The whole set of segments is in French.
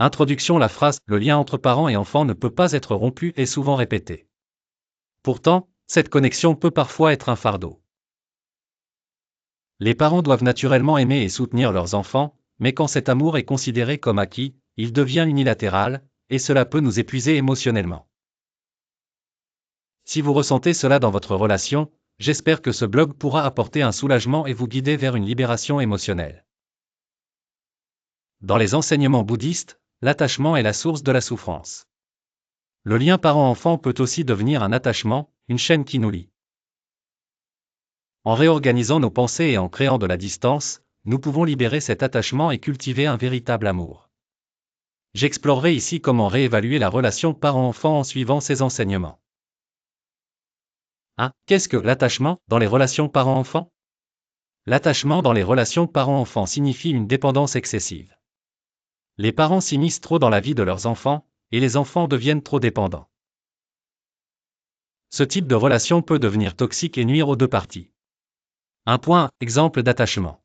Introduction. La phrase « le lien entre parents et enfants ne peut pas être rompu » est souvent répétée. Pourtant, cette connexion peut parfois être un fardeau. Les parents doivent naturellement aimer et soutenir leurs enfants, mais quand cet amour est considéré comme acquis, il devient unilatéral, et cela peut nous épuiser émotionnellement. Si vous ressentez cela dans votre relation, j'espère que ce blog pourra apporter un soulagement et vous guider vers une libération émotionnelle. Dans les enseignements bouddhistes, l'attachement est la source de la souffrance. Le lien parent-enfant peut aussi devenir un attachement, une chaîne qui nous lie. En réorganisant nos pensées et en créant de la distance, nous pouvons libérer cet attachement et cultiver un véritable amour. J'explorerai ici comment réévaluer la relation parent-enfant en suivant ces enseignements. 1. Qu'est-ce que l'attachement dans les relations parent-enfant? L'attachement dans les relations parent-enfant signifie une dépendance excessive. Les parents s'immiscent trop dans la vie de leurs enfants, et les enfants deviennent trop dépendants. Ce type de relation peut devenir toxique et nuire aux deux parties. Exemple d'attachement.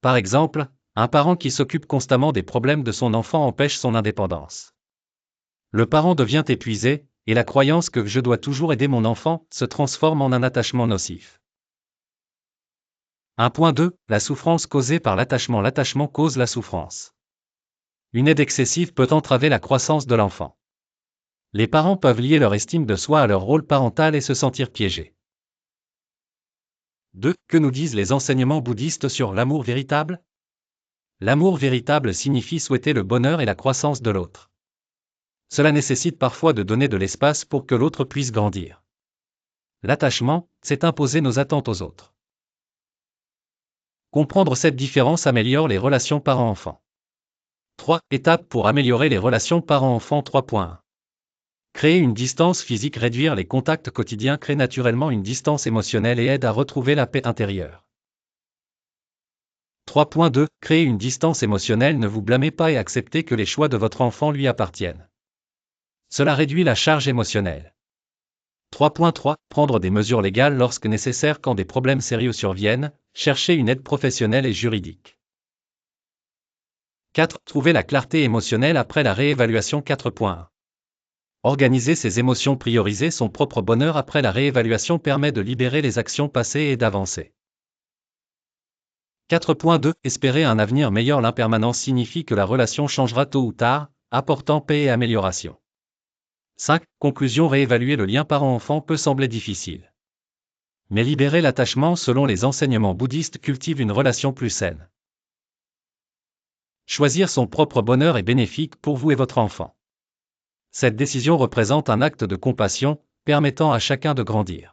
Par exemple, un parent qui s'occupe constamment des problèmes de son enfant empêche son indépendance. Le parent devient épuisé, et la croyance que je dois toujours aider mon enfant se transforme en un attachement nocif. 1.2. La souffrance causée par l'attachement. L'attachement cause la souffrance. Une aide excessive peut entraver la croissance de l'enfant. Les parents peuvent lier leur estime de soi à leur rôle parental et se sentir piégés. 2. Que nous disent les enseignements bouddhistes sur l'amour véritable? L'amour véritable signifie souhaiter le bonheur et la croissance de l'autre. Cela nécessite parfois de donner de l'espace pour que l'autre puisse grandir. L'attachement, c'est imposer nos attentes aux autres. Comprendre cette différence améliore les relations parents-enfants. 3 étapes pour améliorer les relations parents-enfants. 3.1. Créer une distance physique. Réduire les contacts quotidiens crée naturellement une distance émotionnelle et aide à retrouver la paix intérieure. 3.2. Créer une distance émotionnelle. Ne vous blâmez pas et acceptez que les choix de votre enfant lui appartiennent. Cela réduit la charge émotionnelle. 3.3. Prendre des mesures légales lorsque nécessaire. Quand des problèmes sérieux surviennent, chercher une aide professionnelle et juridique. 4. Trouver la clarté émotionnelle après la réévaluation. 4.1. Organiser ses émotions. Prioriser son propre bonheur après la réévaluation permet de libérer les actions passées et d'avancer. 4.2. Espérer un avenir meilleur. L'impermanence signifie que la relation changera tôt ou tard, apportant paix et amélioration. 5. Conclusion. Réévaluer le lien parent-enfant peut sembler difficile. Mais libérer l'attachement selon les enseignements bouddhistes cultive une relation plus saine. Choisir son propre bonheur est bénéfique pour vous et votre enfant. Cette décision représente un acte de compassion, permettant à chacun de grandir.